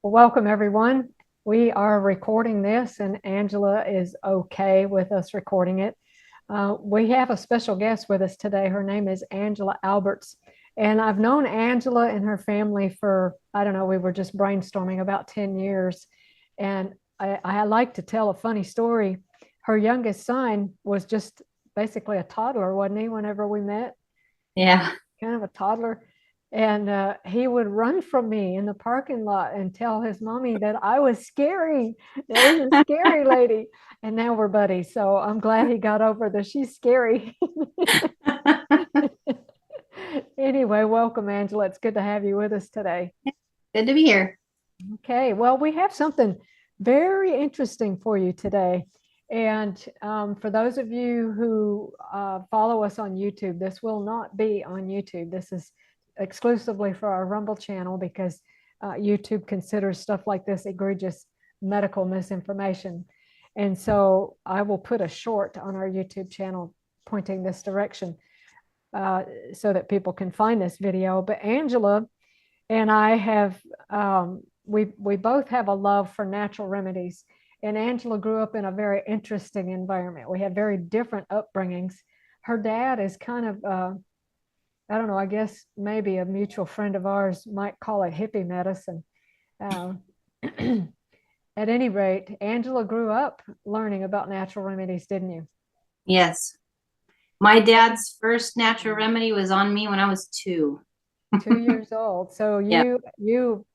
Well, welcome everyone. We are recording this, and Angela is okay with us recording it. We have a special guest with us today. Her name is Angela Alberts, and I've known Angela and her family for, I don't know, we were just brainstorming about 10 years. And I like to tell a funny story. Her youngest son was just basically a toddler, wasn't he, whenever we met? Yeah. Kind of a toddler. And he would run from me in the parking lot and tell his mommy that I was scary. There was a scary lady. And now we're buddies. So I'm glad he got over the she's scary. Anyway, welcome, Angela. It's good to have you with us today. Good to be here. Okay, well, we have something very interesting for you today. And for those of you who follow us on YouTube, this will not be on YouTube. This is exclusively for our Rumble channel because YouTube considers stuff like this egregious medical misinformation. And so I will put a short on our YouTube channel pointing this direction uh, so that people can find this video. But Angela and I have we both have a love for natural remedies. And Angela grew up in a very interesting environment. We had very different upbringings. Her dad is kind of I don't know, I guess maybe a mutual friend of ours might call it hippie medicine. Uh, at any rate, Angela grew up learning about natural remedies, didn't you? Yes. My dad's first natural remedy was on me when I was two. 2 years old. So Yep. you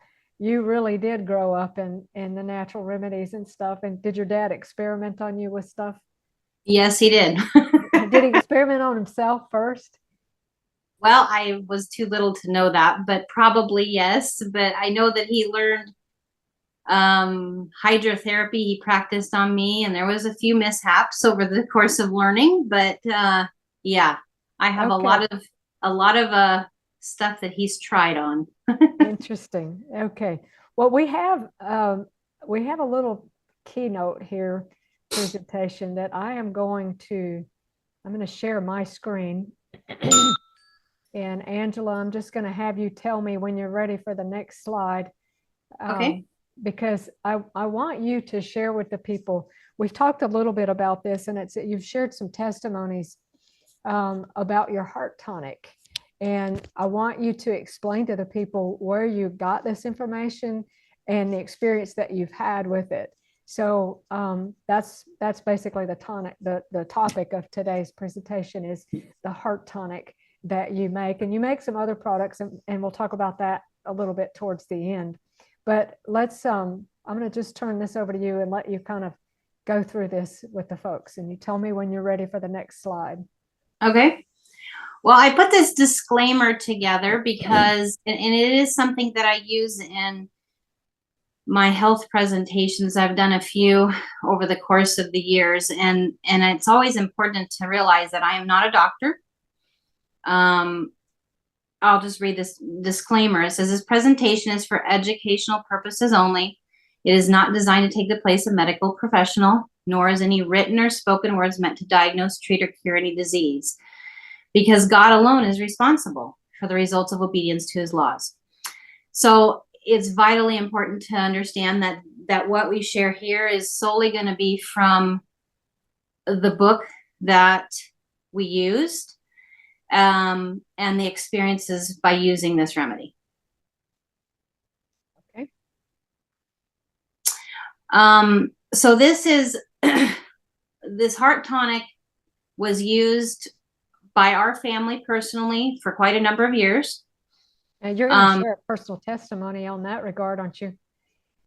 really did grow up in the natural remedies and stuff. And did your dad experiment on you with stuff? Yes, he did. Did he experiment on himself first? Well, I was too little to know that, but probably yes. But I know that he learned hydrotherapy. He practiced on me, and there was a few mishaps over the course of learning. But yeah, I have a Okay, lot of a lot of stuff that he's tried on. interesting. Okay. Well, we have a little keynote here presentation that I'm going to share my screen. And Angela, I'm just going to have you tell me when you're ready for the next slide, Okay. um, because I want you to share with the people. We've talked a little bit about this, and you've shared some testimonies about your heart tonic. And I want you to explain to the people where you got this information and the experience that you've had with it. So that's basically the tonic. The topic of today's presentation is the heart tonic that you make, and you make some other products, and we'll talk about that a little bit towards the end. But I'm going to just turn this over to you and let you kind of go through this with the folks, and you tell me when you're ready for the next slide. Okay. Well, I put this disclaimer together because, and it is something that I use in my health presentations. I've done a few over the course of the years, and it's always important to realize that I am not a doctor. Um, I'll just read this disclaimer. It says this presentation is for educational purposes only. It is not designed to take the place of medical professional, nor is any written or spoken words meant to diagnose, treat, or cure any disease, because God alone is responsible for the results of obedience to his laws. So it's vitally important to understand that what we share here is solely going to be from the book that we used, and the experiences by using this remedy. Okay. So this is this heart tonic was used by our family personally for quite a number of years. And you're going to share a personal testimony on that regard, aren't you? In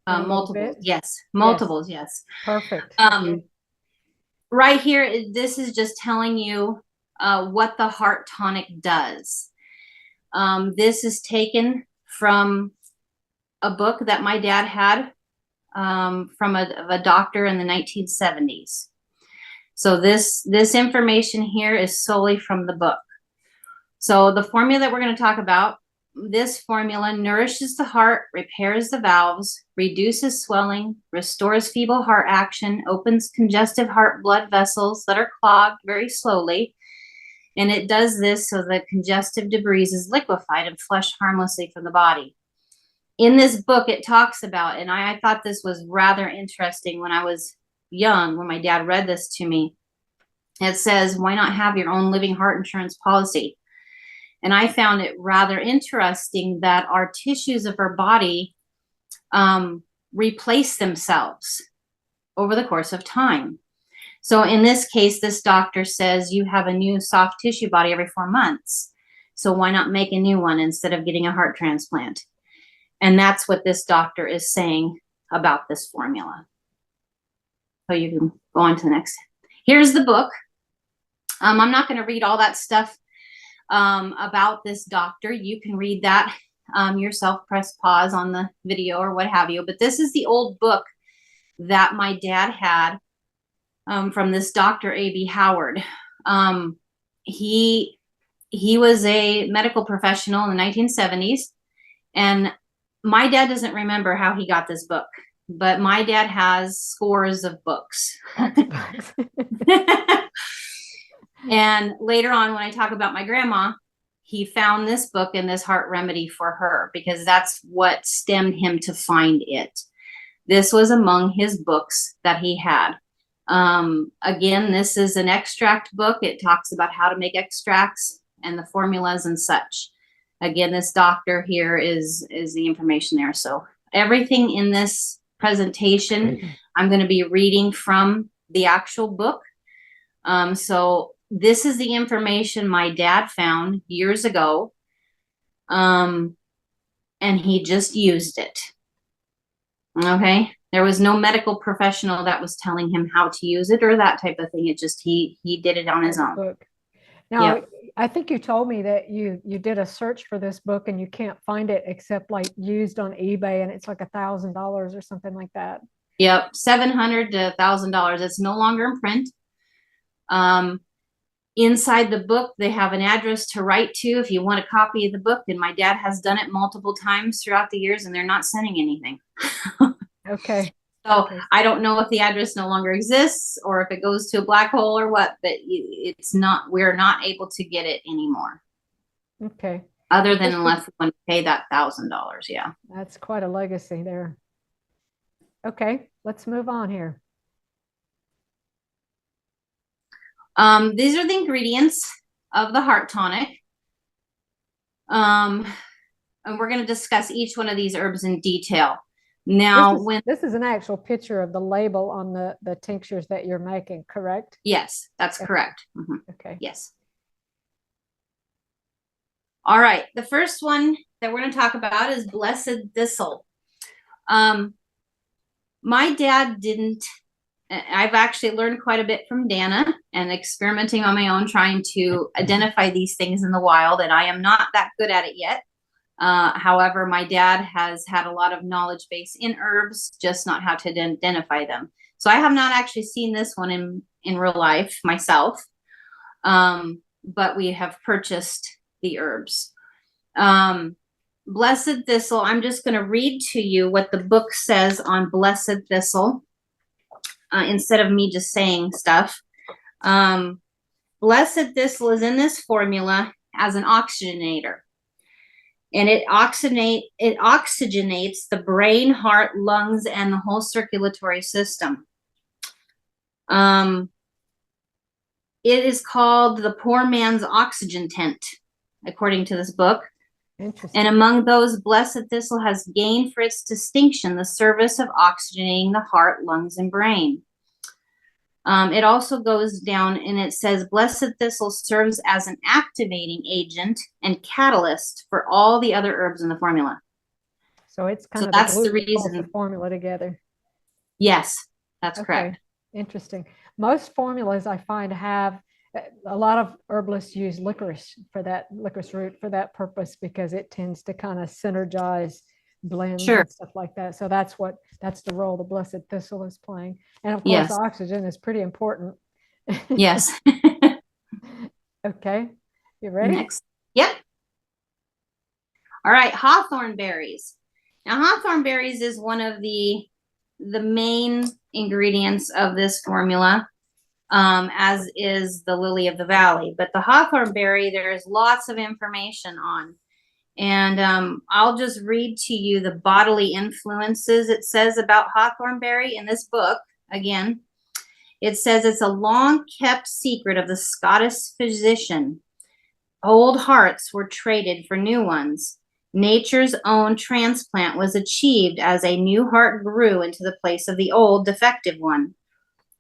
a little Multiples, bit. yes, Yes. multiples, yes. Perfect. Right here, this is just telling you what the heart tonic does. This is taken from a book that my dad had from a doctor in the 1970s. So this information here is solely from the book. So the formula that we're going to talk about, this formula nourishes the heart, repairs the valves, reduces swelling, restores feeble heart action, opens congestive heart blood vessels that are clogged very slowly. And it does this so that congestive debris is liquefied and flushed harmlessly from the body. in this book, it talks about, and I thought this was rather interesting when I was young, when my dad read this to me. It says, why not have your own living heart insurance policy? And I found it rather interesting that our tissues of our body replace themselves over the course of time. So in this case, this doctor says you have a new soft tissue body every 4 months. So why not make a new one instead of getting a heart transplant? And that's what this doctor is saying about this formula. So you can go on to the next. Here's the book. I'm not going to read all that stuff about this doctor. You can read that yourself, press pause on the video or what have you. But this is the old book that my dad had from this Dr. A.B. Howard. He was a medical professional in the 1970s, and my dad doesn't remember how he got this book, but my dad has scores of books. And later on, when I talk about my grandma, he found this book and this heart remedy for her, because that's what stemmed him to find it. This was among his books that he had. Again, this is an extract book. It talks about how to make extracts and the formulas and such. Again, this doctor here is the information there. So everything in this presentation, I'm going to be reading from the actual book. So this is the information my dad found years ago. And he just used it. Okay. There was no medical professional that was telling him how to use it or that type of thing. It just, he did it on his own. Book. Now, I think you told me that you did a search for this book and you can't find it except like used on eBay, and it's like $1,000 or something like that. Yep, $700 to $1,000. It's no longer in print. Inside the book, they have an address to write to if you want a copy of the book. And my dad has done it multiple times throughout the years, and they're not sending anything. Okay. So okay. I don't know if the address no longer exists or if it goes to a black hole or what, but it's not, we're not able to get it anymore. Okay. Other than unless we want to pay that $1,000. Yeah. That's quite a legacy there. Okay, let's move on here. These are the ingredients of the heart tonic. And we're going to discuss each one of these herbs in detail. Now, this is an actual picture of the label on the tinctures that you're making, correct? Yes, that's correct. Mm-hmm. Okay. Yes. All right. The first one that we're going to talk about is blessed thistle. My dad didn't. I've actually learned quite a bit from Dana and experimenting on my own, trying to identify these things in the wild, and I am not that good at it yet. However, my dad has had a lot of knowledge base in herbs, just not how to identify them. So I have not actually seen this one in real life myself, but we have purchased the herbs. Blessed thistle, I'm just going to read to you what the book says on blessed thistle, instead of me just saying stuff. Blessed thistle is in this formula as an oxygenator. And it oxygenates the brain, heart, lungs, and the whole circulatory system. It is called the poor man's oxygen tent, according to this book. And among those, blessed thistle has gained for its distinction the service of oxygenating the heart, lungs, and brain. It also goes down and it says blessed thistle serves as an activating agent and catalyst for all the other herbs in the formula. So it's kind of that's the reason the formula together. Yes, that's correct. Interesting. Most formulas I find have a lot of herbalists use licorice root for that purpose, because it tends to kind of synergize blends and stuff like that. So that's the role the blessed thistle is playing. And of course, oxygen is pretty important. Yes. Okay. You ready? Next. Yep. All right. Hawthorn berries. Now, hawthorn berries is one of the main ingredients of this formula, as is the lily of the valley. But the hawthorn berry, there's lots of information on. And I'll just read to you the bodily influences it says about hawthorn berry in this book. Again, it says it's a long kept secret of the Scottish physician. Old hearts were traded for new ones. Nature's own transplant was achieved as a new heart grew into the place of the old defective one.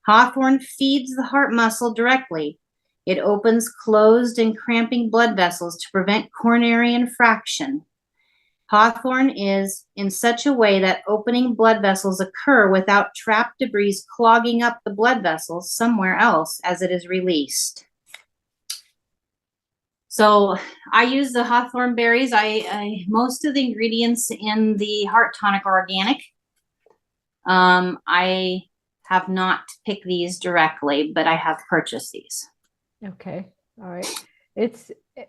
Hawthorn feeds the heart muscle directly. It opens closed and cramping blood vessels to prevent coronary infraction. Hawthorn is in such a way that opening blood vessels occur without trapped debris clogging up the blood vessels somewhere else as it is released. So I use the hawthorn berries. Most of the ingredients in the heart tonic are organic. I have not picked these directly, but I have purchased these. Okay. All right.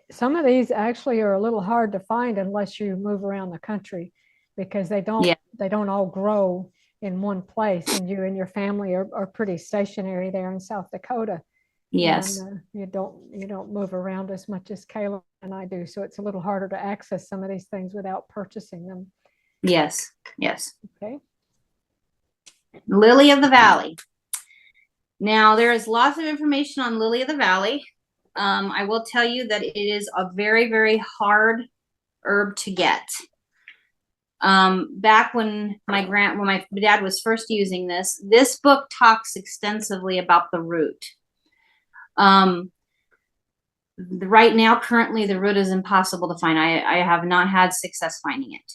Some of these actually are a little hard to find unless you move around the country, because they don't all grow in one place, and you and your family are pretty stationary there in South Dakota. Yes. And you don't move around as much as Kayla and I do, so it's a little harder to access some of these things without purchasing them. Yes. Yes. Okay. Lily of the Valley. Now, there is lots of information on Lily of the Valley. I will tell you that it is a very, very hard herb to get. Back when my dad was first using this book talks extensively about the root. Right now, currently, the root is impossible to find. I have not had success finding it.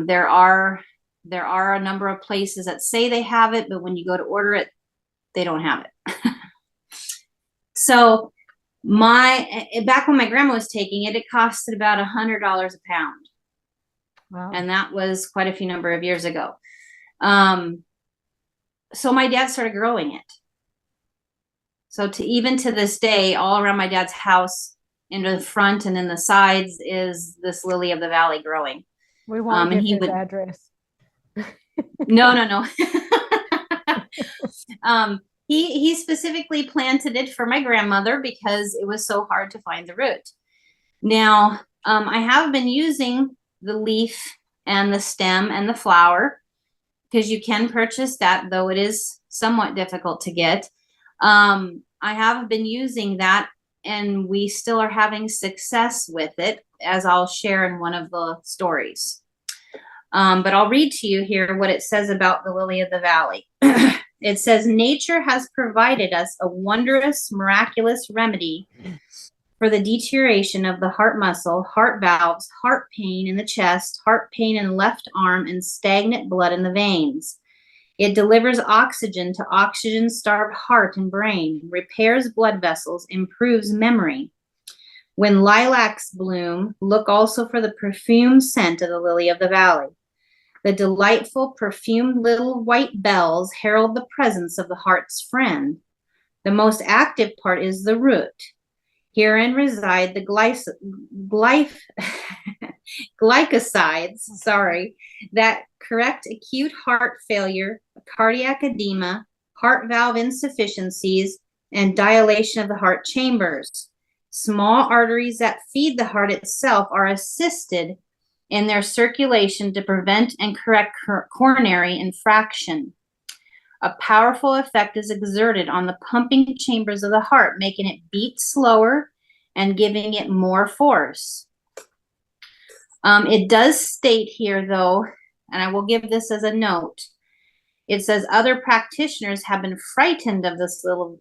There are a number of places that say they have it, but when you go to order it, they don't have it. So back when my grandma was taking it, it costed about $100 a pound. Wow. And that was quite a few number of years ago. So my dad started growing it. So even to this day, all around my dad's house, in the front and in the sides, is this lily of the valley growing. We won't give his address. No. He specifically planted it for my grandmother because it was so hard to find the root. Now, I have been using the leaf and the stem and the flower, because you can purchase that, though it is somewhat difficult to get. I have been using that, and we still are having success with it, as I'll share in one of the stories. But I'll read to you here what it says about the lily of the valley. It says, nature has provided us a wondrous, miraculous remedy for the deterioration of the heart muscle, heart valves, heart pain in the chest, heart pain in the left arm, and stagnant blood in the veins. It delivers oxygen to oxygen-starved heart and brain, repairs blood vessels, improves memory. When lilacs bloom, look also for the perfume scent of the lily of the valley. The delightful perfumed little white bells herald the presence of the heart's friend. The most active part is the root. Herein reside the glycosides, that correct acute heart failure, cardiac edema, heart valve insufficiencies, and dilation of the heart chambers. Small arteries that feed the heart itself are assisted in their circulation to prevent and correct coronary infraction. A powerful effect is exerted on the pumping chambers of the heart, making it beat slower and giving it more force. It does state here, though, and I will give this as a note, it says other practitioners have been frightened of this little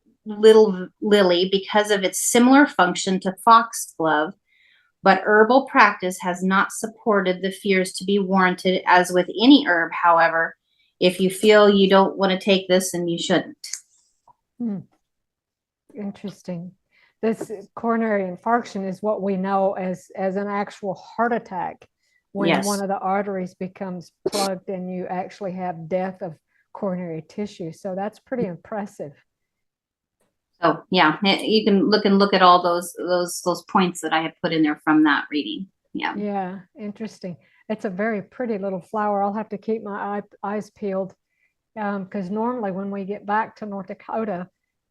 lily because of its similar function to foxglove, but herbal practice has not supported the fears to be warranted. As with any herb, however, if you feel you don't want to take this, then you shouldn't. Interesting. This coronary infarction is what we know as an actual heart attack, when one of the arteries becomes plugged and you actually have death of coronary tissue. So that's pretty impressive. So yeah, you can look at all those points that I have put in there from that reading. Yeah, interesting. It's a very pretty little flower. I'll have to keep my eyes peeled, because normally when we get back to North Dakota,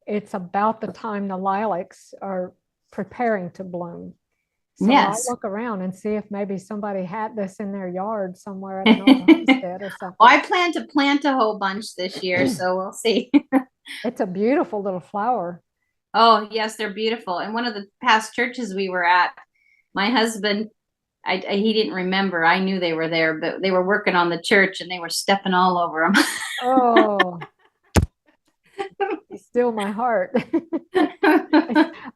it's about the time the lilacs are preparing to bloom. So I'll Yes. look around and see if maybe somebody had this in their yard somewhere at an old homestead or Well, something. I plan to plant a whole bunch this year, so we'll see. It's a beautiful little flower. Oh, yes, they're beautiful. And one of the past churches we were at, my husband, he didn't remember. I knew they were there, but they were working on the church and they were stepping all over them. Oh, you still my heart.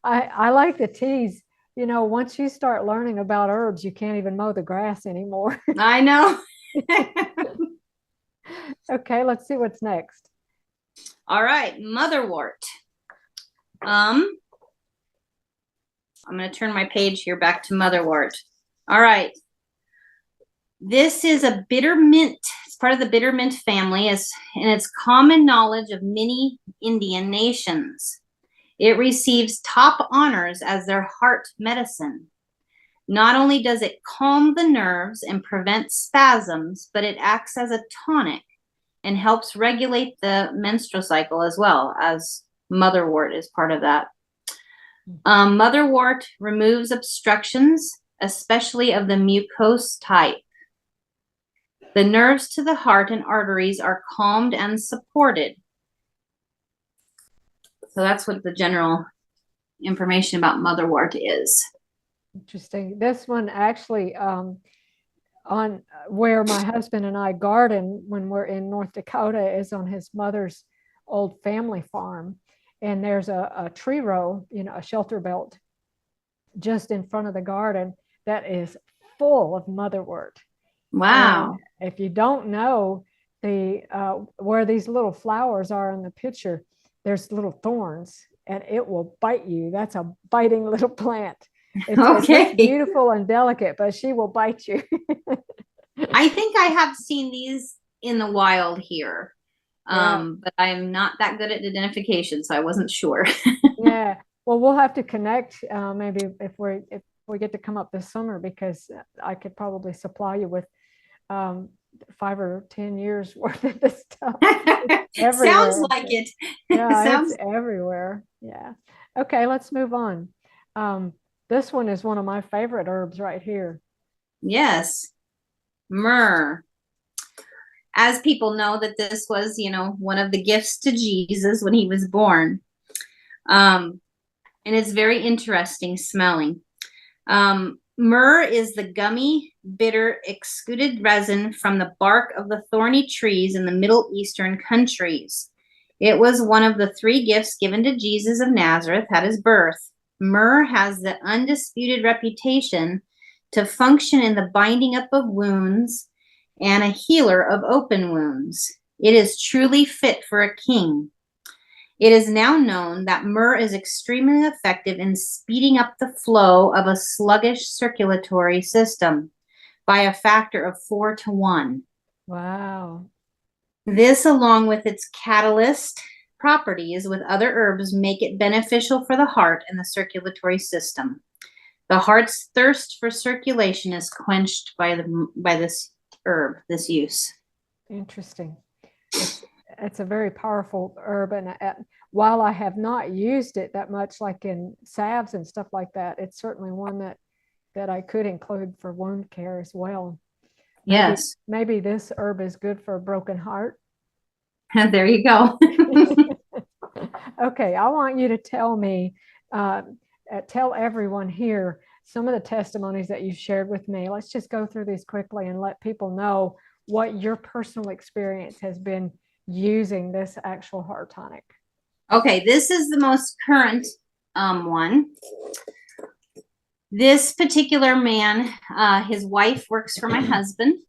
I like the tease. You know, once you start learning about herbs, you can't even mow the grass anymore. I know. Okay, let's see what's next. All right, motherwort. I'm going to turn my page here back to motherwort. All right. This is a bitter mint. It's part of the bitter mint family, and it's common knowledge of many Indian nations. It receives top honors as their heart medicine. Not only does it calm the nerves and prevent spasms, but it acts as a tonic and helps regulate the menstrual cycle as well, as motherwort is part of that. Motherwort removes obstructions, especially of the mucose type. The nerves to the heart and arteries are calmed and supported. So that's what the general information about motherwort is. Interesting. This one actually on where my husband and I garden when we're in North Dakota is on his mother's old family farm. And there's a tree row, you know, a shelter belt just in front of the garden that is full of motherwort. Wow. And if you don't know the where these little flowers are in the picture, there's little thorns and it will bite you. That's a biting little plant. It Okay. looks beautiful and delicate, but she will bite you. I think I have seen these in the wild here. Yeah. But I'm not that good at identification, so I wasn't sure. Yeah. Well, we'll have to connect maybe if we get to come up this summer because I could probably supply you with 5 or 10 years worth of this stuff. It's Sounds everywhere. like it. Yeah, it's Sounds everywhere. Yeah. Okay, let's move on. This one is one of my favorite herbs right here. yes. Myrrh. As people know that this was, one of the gifts to Jesus when he was born. And it's very interesting smelling. Myrrh is the gummy, bitter, exuded resin from the bark of the thorny trees in the Middle Eastern countries. It was one of the 3 gifts given to Jesus of Nazareth at his birth. Myrrh has the undisputed reputation to function in the binding up of wounds and a healer of open wounds. It is truly fit for a king. It is now known that myrrh is extremely effective in speeding up the flow of a sluggish circulatory system by a factor of 4 to 1. Wow. This, along with its catalyst properties with other herbs, make it beneficial for the heart and the circulatory system. The heart's thirst for circulation is quenched by this herb, this use. Interesting. It's a very powerful herb, and while I have not used it that much, like in salves and stuff like that, it's certainly one that I could include for wound care as well. Yes. Maybe this herb is good for a broken heart. There you go. Okay, I want you to tell me, tell everyone here some of the testimonies that you shared with me. Let's just go through these quickly and let people know what your personal experience has been using this actual heart tonic. Okay, this is the most current one. This particular man, his wife works for my husband.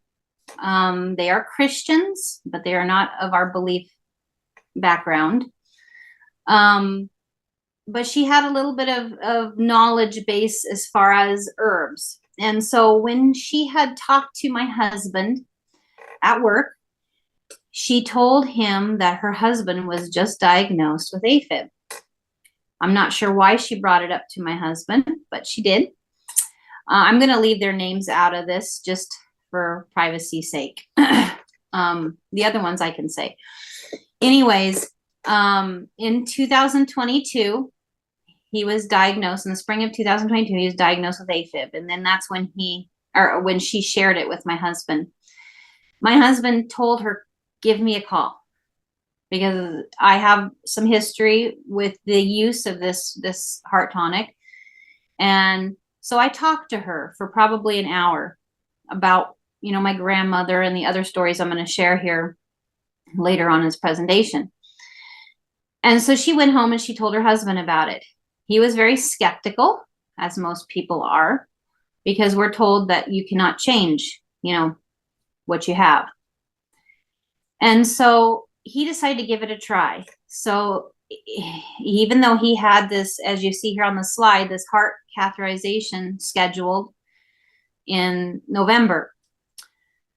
They are Christians, but they are not of our belief background. But she had a little bit of knowledge base as far as herbs. And so when she had talked to my husband at work, she told him that her husband was just diagnosed with AFib. I'm not sure why she brought it up to my husband, but she did. I'm going to leave their names out of this just for privacy's sake. The other ones I can say. Anyways, in 2022, he was diagnosed in the spring of 2022. He was diagnosed with AFib. And then that's when when she shared it with my husband. My husband told her, give me a call, because I have some history with the use of this heart tonic. And so I talked to her for probably an hour about, my grandmother and the other stories I'm going to share here later on in this presentation. And so she went home and she told her husband about it. He was very skeptical, as most people are, because we're told that you cannot change, what you have. And so he decided to give it a try. So even though he had this, as you see here on the slide, this heart catheterization scheduled in November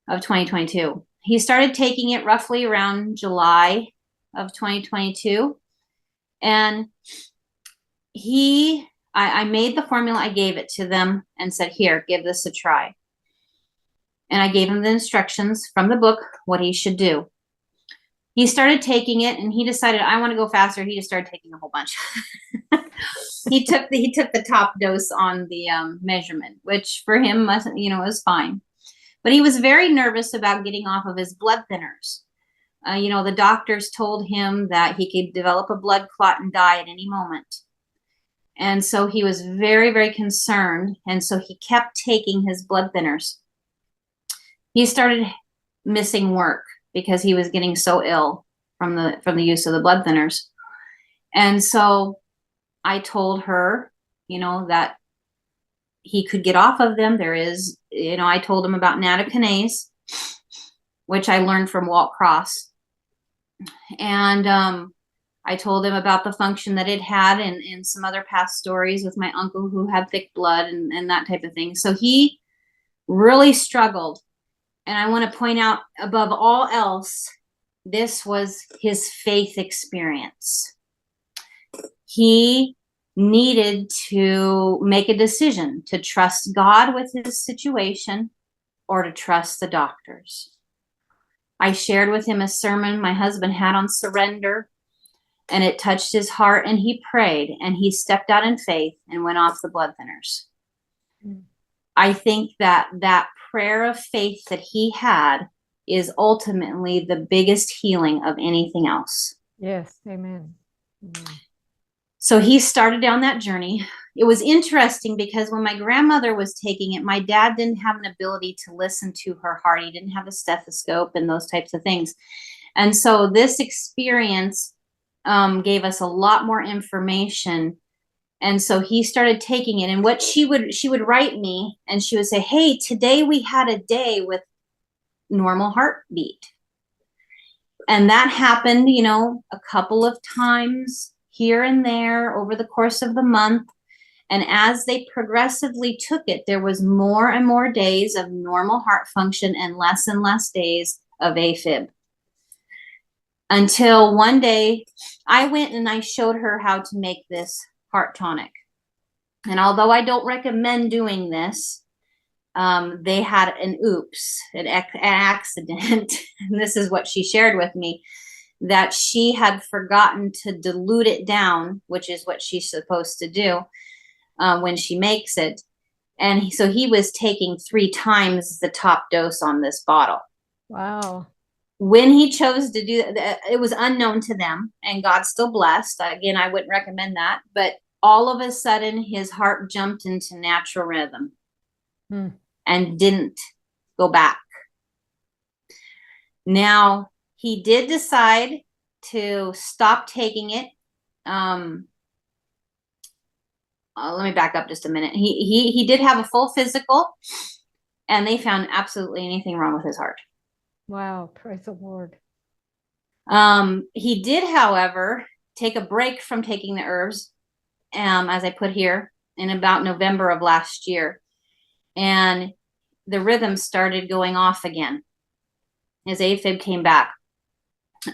of 2022, he started taking it roughly around July of 2022. And I made the formula, I gave it to them and said, here, give this a try. And I gave him the instructions from the book, what he should do. He started taking it and he decided, I want to go faster. He just started taking a whole bunch. He took the top dose on the measurement, which for him, was fine. But he was very nervous about getting off of his blood thinners. The doctors told him that he could develop a blood clot and die at any moment. And so he was very, very concerned. And so he kept taking his blood thinners. He started missing work because he was getting so ill from the use of the blood thinners. And so I told her, that he could get off of them. There is, I told him about nattokinase, which I learned from Walt Cross. And I told him about the function that it had in some other past stories with my uncle who had thick blood and that type of thing. So he really struggled. And I want to point out, above all else, this was his faith experience. He needed to make a decision to trust God with his situation or to trust the doctors. I shared with him a sermon my husband had on surrender, and it touched his heart, and he prayed, and he stepped out in faith and went off the blood thinners. Mm. I think that prayer of faith that he had is ultimately the biggest healing of anything else. Yes, amen. Amen. So he started down that journey. It was interesting because when my grandmother was taking it, my dad didn't have an ability to listen to her heart. He didn't have a stethoscope and those types of things. And so this experience gave us a lot more information. And so he started taking it. And what she would write me, and she would say, hey, today we had a day with normal heartbeat. And that happened, a couple of times here and there over the course of the month. And as they progressively took it, there was more and more days of normal heart function and less days of AFib. Until one day I went and I showed her how to make this heart tonic. And although I don't recommend doing this, they had an accident. And this is what she shared with me, that she had forgotten to dilute it down, which is what she's supposed to do when she makes it. And so he was taking 3 times the top dose on this bottle. Wow. When he chose to do that, it was unknown to them, and God still blessed. Again, I wouldn't recommend that, but all of a sudden his heart jumped into natural rhythm and didn't go back. Now, he did decide to stop taking it. Let me back up just a minute. He did have a full physical, and they found absolutely anything wrong with his heart. Wow, praise the Lord. He did, however, take a break from taking the herbs, as I put here, in about November of last year. And the rhythm started going off again. His AFib came back.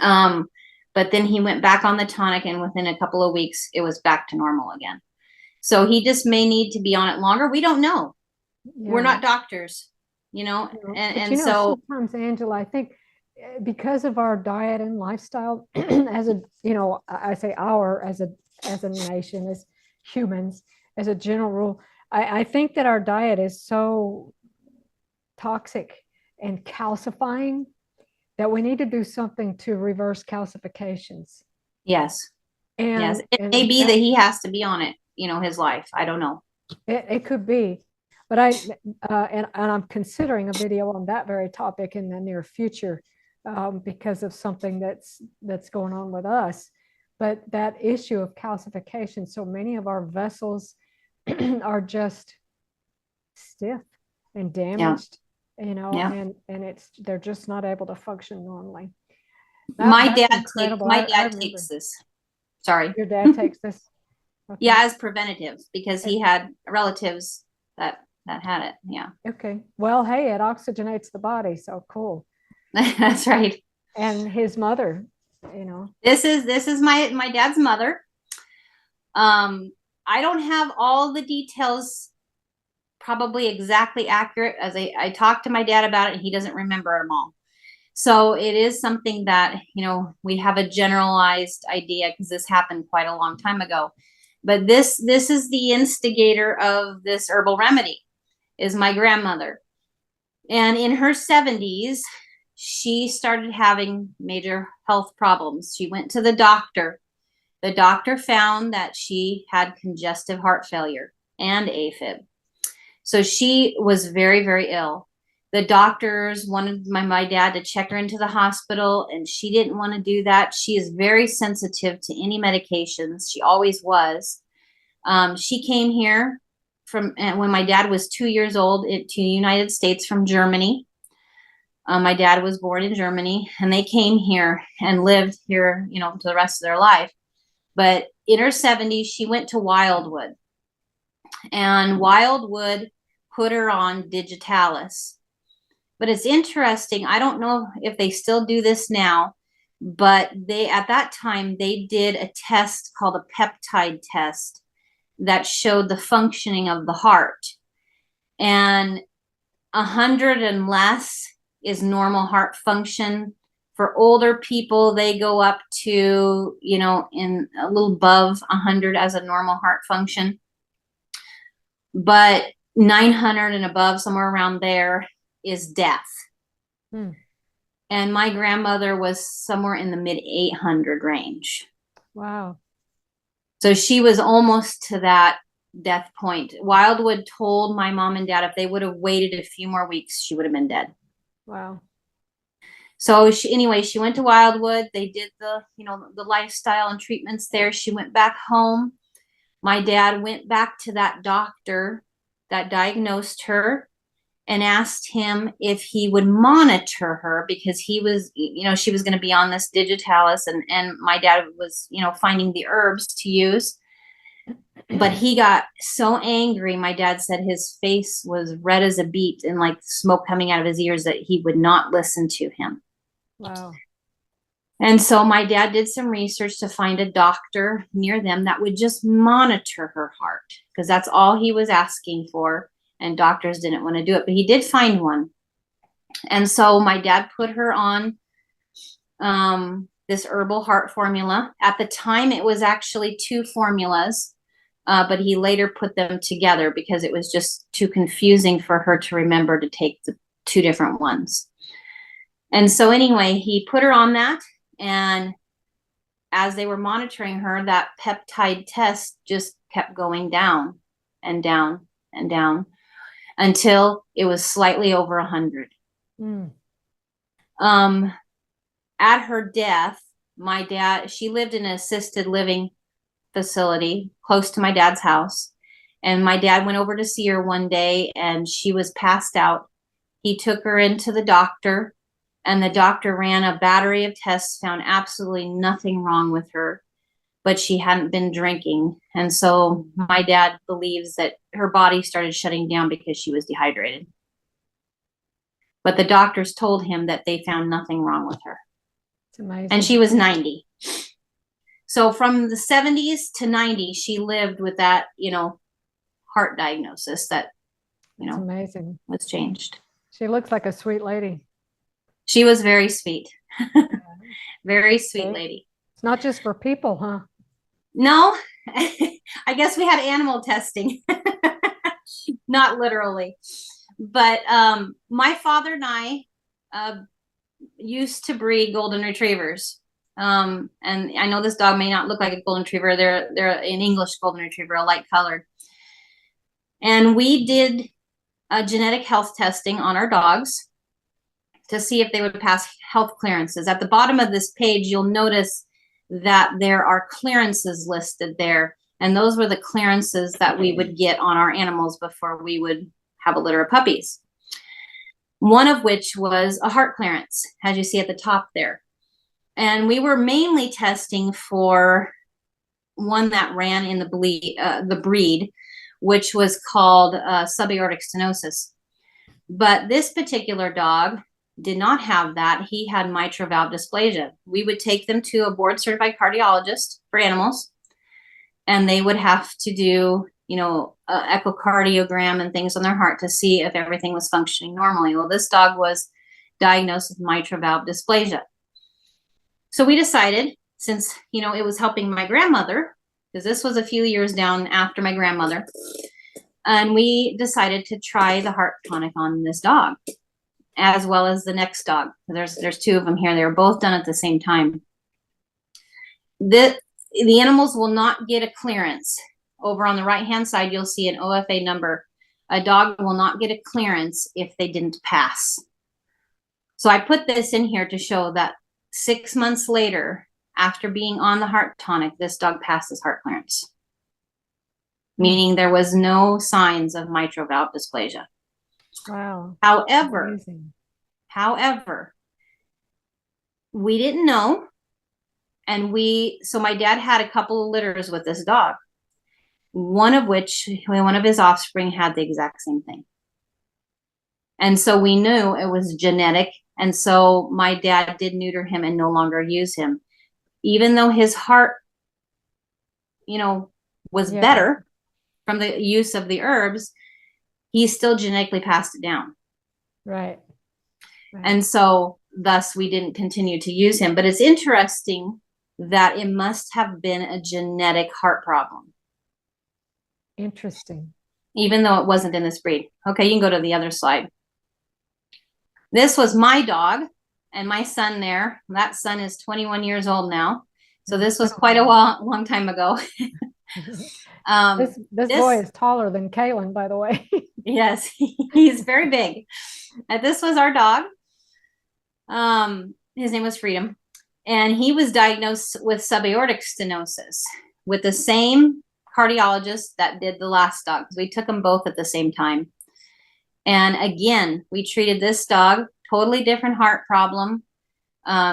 But then he went back on the tonic, and within a couple of weeks, it was back to normal again. So he just may need to be on it longer. We don't know. Yeah. We're not doctors, and so sometimes, Angela, I think because of our diet and lifestyle, as a, I say our as a nation, is humans as a general rule. I think that our diet is so toxic and calcifying that we need to do something to reverse calcifications. Yes. Yes. It may And be that that he has to be on it, his life. I don't know. it could be, but and I'm considering a video on that very topic in the near future, because of something that's going on with us. But that issue of calcification, so many of our vessels are just stiff and Yeah. damaged, Yeah. and they're just not able to function normally. My That's dad incredible. my I dad remember takes this. Sorry. your dad takes this. Yeah, Okay. as preventative because he had relatives that had it. Yeah. Okay. Well, hey, it oxygenates the body, so cool. That's right. And his mother, you know. This is my dad's mother. I don't have all the details probably exactly accurate as I talked to my dad about it and he doesn't remember them all. So it is something that, we have a generalized idea because this happened quite a long time ago. But this is the instigator of this herbal remedy is my grandmother. And in her 70s, she started having major health problems. She went to the doctor. The doctor found that she had congestive heart failure and AFib. So she was very, very ill. The doctors wanted my dad to check her into the hospital, and she didn't want to do that. She is very sensitive to any medications. She always was. She came here from when my dad was 2 years old to the United States from Germany. My dad was born in Germany, and they came here and lived here, to the rest of their life. But in her 70s, she went to Wildwood, and Wildwood put her on digitalis. But it's interesting. I don't know if they still do this now, but at that time they did a test called a peptide test that showed the functioning of the heart. And 100 and less is normal heart function. For older people, they go up to, in a little above 100 as a normal heart function. But 900 and above, somewhere around there, is death. And my grandmother was somewhere in the mid 800 range. Wow. So she was almost to that death point. Wildwood told my mom and dad if they would have waited a few more weeks, she would have been dead. Wow. So she went to Wildwood. They did the lifestyle and treatments there. She went back home. My dad went back to that doctor that diagnosed her and asked him if he would monitor her because he was, she was going to be on this digitalis and my dad was, finding the herbs to use. But he got so angry. My dad said his face was red as a beet and like smoke coming out of his ears that he would not listen to him. Wow. And so my dad did some research to find a doctor near them that would just monitor her heart because that's all he was asking for. And doctors didn't want to do it, but he did find one. And so my dad put her on this herbal heart formula. At the time, it was actually 2 formulas, but he later put them together because it was just too confusing for her to remember to take the 2 different ones. And so anyway, he put her on that. And as they were monitoring her, that peptide test just kept going down and down and down until it was slightly over 100. At her death, my dad, she lived in an assisted living facility close to my dad's house. And my dad went over to see her one day and she was passed out. He took her into the doctor and the doctor ran a battery of tests, found absolutely nothing wrong with her, but she hadn't been drinking. And so my dad believes that her body started shutting down because she was dehydrated. But the doctors told him that they found nothing wrong with her. It's amazing. And she was 90. So from the 70s to 90, she lived with that, heart diagnosis that, It's amazing. was changed. She looks like a sweet lady. She was very sweet. Very sweet lady. It's not just for people, huh? No, I guess we had animal testing, not literally. But my father and I used to breed golden retrievers. And I know this dog may not look like a golden retriever. They're an English golden retriever, a light colored. And we did genetic health testing on our dogs to see if they would pass health clearances. At the bottom of this page, you'll notice that there are clearances listed there. And those were the clearances that we would get on our animals before we would have a litter of puppies. One of which was a heart clearance, as you see at the top there. And we were mainly testing for one that ran in the breed, which was called subaortic stenosis. But this particular dog did not have that. He had mitral valve dysplasia. We would take them to a board certified cardiologist for animals, and they would have to do, echocardiogram and things on their heart to see if everything was functioning normally. Well, this dog was diagnosed with mitral valve dysplasia. So we decided, since, it was helping my grandmother, because this was a few years down after my grandmother, and we decided to try the heart tonic on this dog, as well as the next dog. There's two of them here. They were both done at the same time. The animals will not get a clearance. Over on the right-hand side, you'll see an OFA number. A dog will not get a clearance if they didn't pass. So I put this in here to show that 6 months later, after being on the heart tonic, this dog passes heart clearance, meaning there was no signs of mitral valve dysplasia. Wow. However, we didn't know. And so my dad had a couple of litters with this dog, one of his offspring had the exact same thing. And so we knew it was genetic. And so my dad did neuter him and no longer use him. Even though his heart, was better from the use of the herbs, he still genetically passed it down. Right. And so thus we didn't continue to use him. But it's interesting that it must have been a genetic heart problem. Interesting. Even though it wasn't in this breed. Okay, you can go to the other slide. This was my dog and my son there. That son is 21 years old now. So this was quite a long time ago. This boy is taller than Kaylin, by the way. Yes, he's very big. This was our dog. His name was Freedom. And he was diagnosed with subaortic stenosis with the same cardiologist that did the last dog. We took them both at the same time. And again, we treated this dog, totally different heart problem,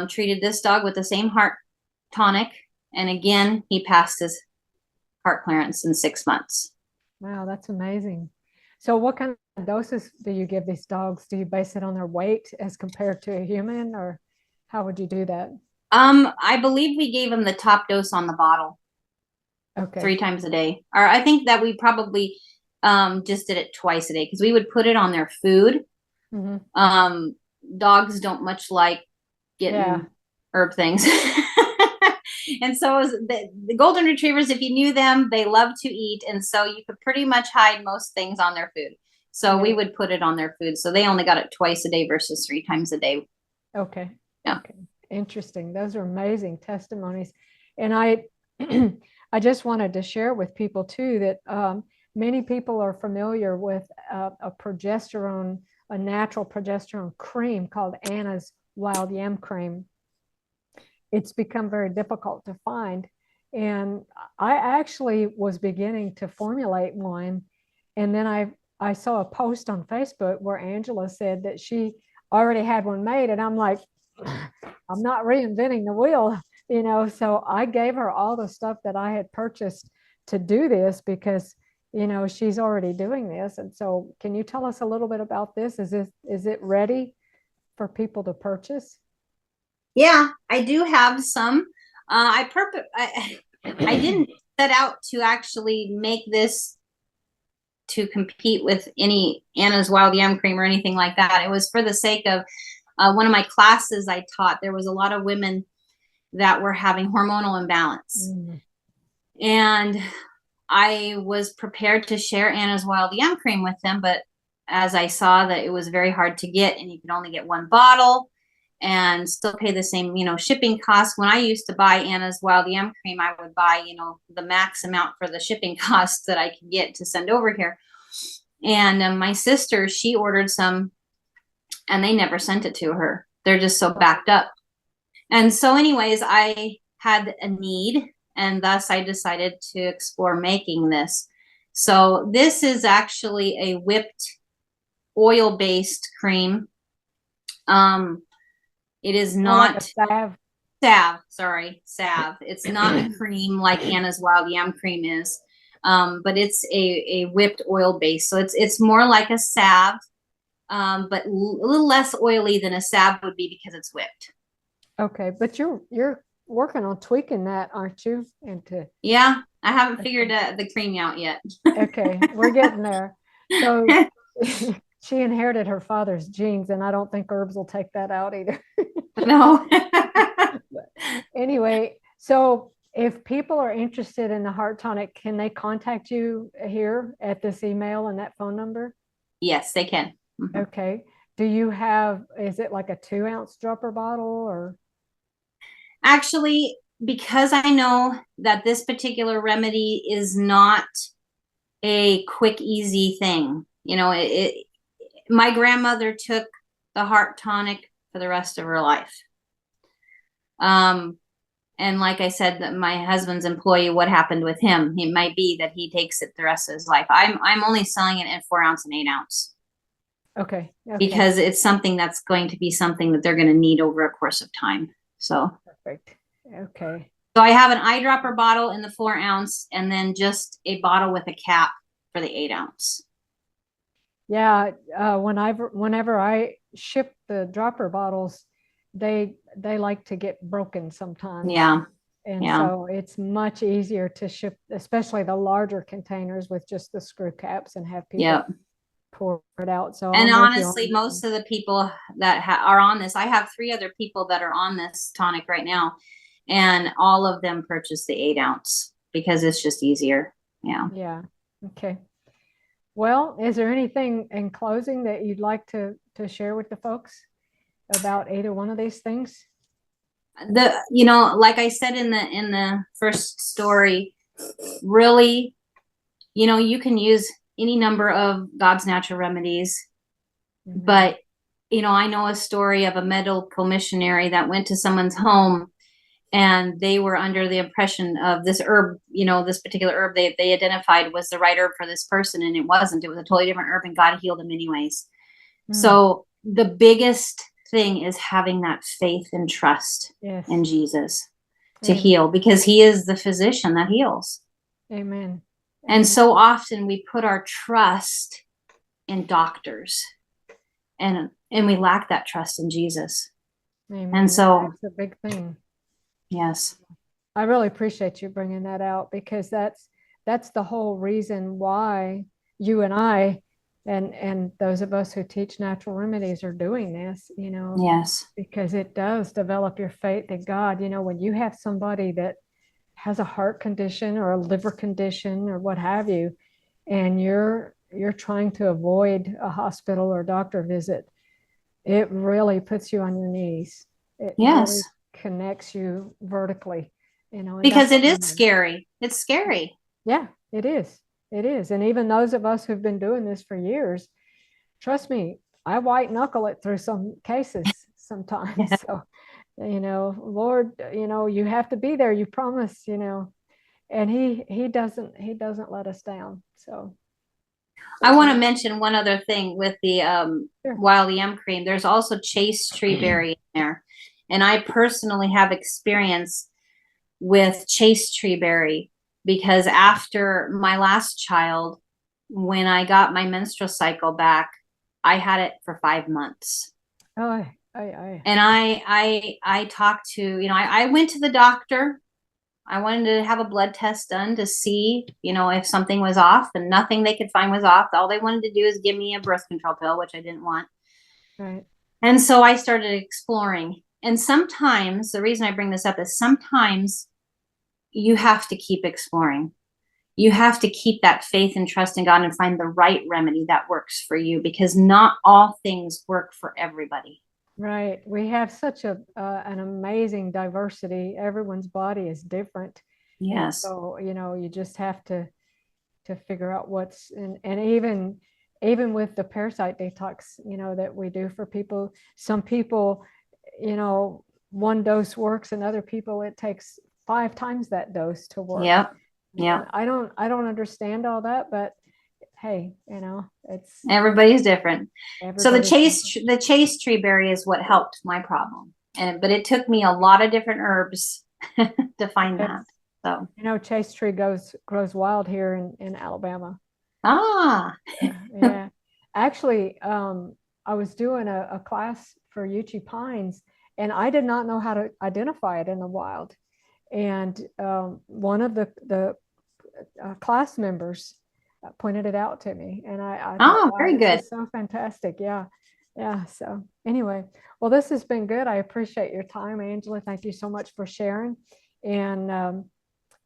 treated this dog with the same heart tonic. And again, he passed his heart clearance in 6 months. Wow, that's amazing. So what kind of doses do you give these dogs? Do you base it on their weight as compared to a human, or how would you do that? I believe we gave him the top dose on the bottle. Okay. 3 times a day. Or I think that we probably just did it twice a day because we would put it on their food. Mm-hmm. Dogs don't much like getting herb things. And so the golden retrievers, if you knew them, they love to eat. And so you could pretty much hide most things on their food. So we would put it on their food. So they only got it twice a day versus 3 times a day. Okay. Yeah. Okay. Interesting. Those are amazing testimonies. And I I just wanted to share with people too that many people are familiar with a natural progesterone cream called Anna's Wild Yam Cream. It's become very difficult to find. And I actually was beginning to formulate one. And then I saw a post on Facebook where Angela said that she already had one made. And I'm like, I'm not reinventing the wheel, so I gave her all the stuff that I had purchased to do this because, she's already doing this. And so can you tell us a little bit about this? Is it ready for people to purchase? Yeah, I do have some. I didn't set out to actually make this to compete with any Anna's Wild Yam Cream or anything like that. It was for the sake of one of my classes I taught. There was a lot of women that were having hormonal imbalance. And I was prepared to share Anna's wild yam cream with them, but as I saw that it was very hard to get and you could only get one bottle and still pay the same, shipping costs. When I used to buy Anna's wild yam cream, I would buy, the max amount for the shipping costs that I could get to send over here. And my sister, she ordered some and they never sent it to her. They're just so backed up. And so anyways, I had a need and thus I decided to explore making this. So this is actually a whipped oil-based cream. It is not salve. It's not a cream like Anna's wild yam cream is, but it's a whipped oil base. So it's more like a salve, but a little less oily than a salve would be because it's whipped. Okay, but you're working on tweaking that, aren't you? Yeah, I haven't figured the cream out yet. Okay, we're getting there. So she inherited her father's genes, and I don't think herbs will take that out either. No. Anyway, so if people are interested in the Heart Tonic, can they contact you here at this email and that phone number? Yes, they can. Mm-hmm. Okay. Is it like a 2-ounce dropper bottle or? Actually, because I know that this particular remedy is not a quick, easy thing. My grandmother took the Heart Tonic for the rest of her life. And like I said, that my husband's employee, what happened with him? It might be that he takes it the rest of his life. I'm only selling it in 4-ounce and 8-ounce. Okay. Because it's something that's going to be something that they're going to need over a course of time. So perfect. Okay. So I have an eyedropper bottle in the 4-ounce and then just a bottle with a cap for the 8-ounce. Yeah. Whenever I ship the dropper bottles, they like to get broken sometimes. Yeah. And so it's much easier to ship, especially the larger containers with just the screw caps and have people pour it out. So and honestly, most of the people that are on this, I have 3 other people that are on this tonic right now, and all of them purchase the 8-ounce because it's just easier. Yeah. Yeah. Okay. Well, is there anything in closing that you'd like to share with the folks about either one of these things? Like I said in the first story, really, you can use any number of God's natural remedies. Mm-hmm. But, I know a story of a medical missionary that went to someone's home and they were under the impression of this herb, this particular herb they identified was the right herb for this person. And it wasn't. It was a totally different herb and God healed him anyways. Mm-hmm. So the biggest thing is having that faith and trust in Jesus to heal, because he is the physician that heals. Amen. And so often we put our trust in doctors and we lack that trust in Jesus. Amen. And so that's a big thing. Yes. I really appreciate you bringing that out, because that's the whole reason why you and I and those of us who teach natural remedies are doing this, Yes. Because it does develop your faith in God. When you have somebody that has a heart condition or a liver condition or what have you, and you're trying to avoid a hospital or doctor visit, it really puts you on your knees. It really connects you vertically, because it is scary. It's scary. Yeah, it is. It is. And even those of us who've been doing this for years, trust me, I white knuckle it through some cases sometimes. Yeah. So, Lord, you have to be there. You promise, and he doesn't let us down. So I want to mention one other thing with the wild yam cream. There's also chaste tree berry in there. And I personally have experience with chaste tree berry, because after my last child, when I got my menstrual cycle back, I had it for 5 months. Oh, and I talked to, I went to the doctor. I wanted to have a blood test done to see, if something was off, and nothing they could find was off. All they wanted to do is give me a birth control pill, which I didn't want. Right. And so I started exploring. And sometimes, the reason I bring this up is sometimes you have to keep exploring. You have to keep that faith and trust in God and find the right remedy that works for you, because not all things work for everybody. Right. We have such an amazing diversity. Everyone's body is different. And Yes. so, you just have to figure out what's and even with the parasite detox, that we do for people, some people, one dose works, and other people it takes 5 times that dose to work. Yep. And Yep. I don't understand all that, but hey, it's Everybody's different. So everybody's different. the chase tree berry is what helped my problem. But it took me a lot of different herbs to find that. It's, So, chase tree grows wild here in Alabama. ah, Yeah, yeah. Actually, I was doing a class for Uchi pines, and I did not know how to identify it in the wild. And one of the class members pointed it out to me, and I thought, oh, wow, very this good. is so fantastic. Yeah, yeah. So anyway, well, this has been good. I appreciate your time, Angela. Thank you so much for sharing, and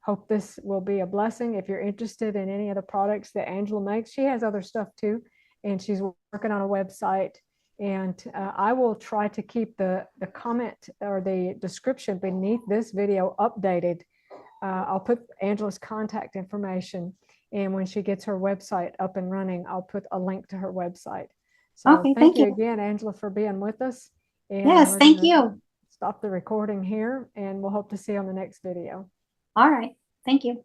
hope this will be a blessing. If you're interested in any of the products that Angela makes, she has other stuff too, and she's working on a website. And I will try to keep the comment or the description beneath this video updated. I'll put Angela's contact information, and when she gets her website up and running, I'll put a link to her website. So Okay, thank thank you you. again, Angela, for being with us. And Yes, we're going thank to you. stop the recording here, and we'll hope to see you on the next video. All right. Thank you.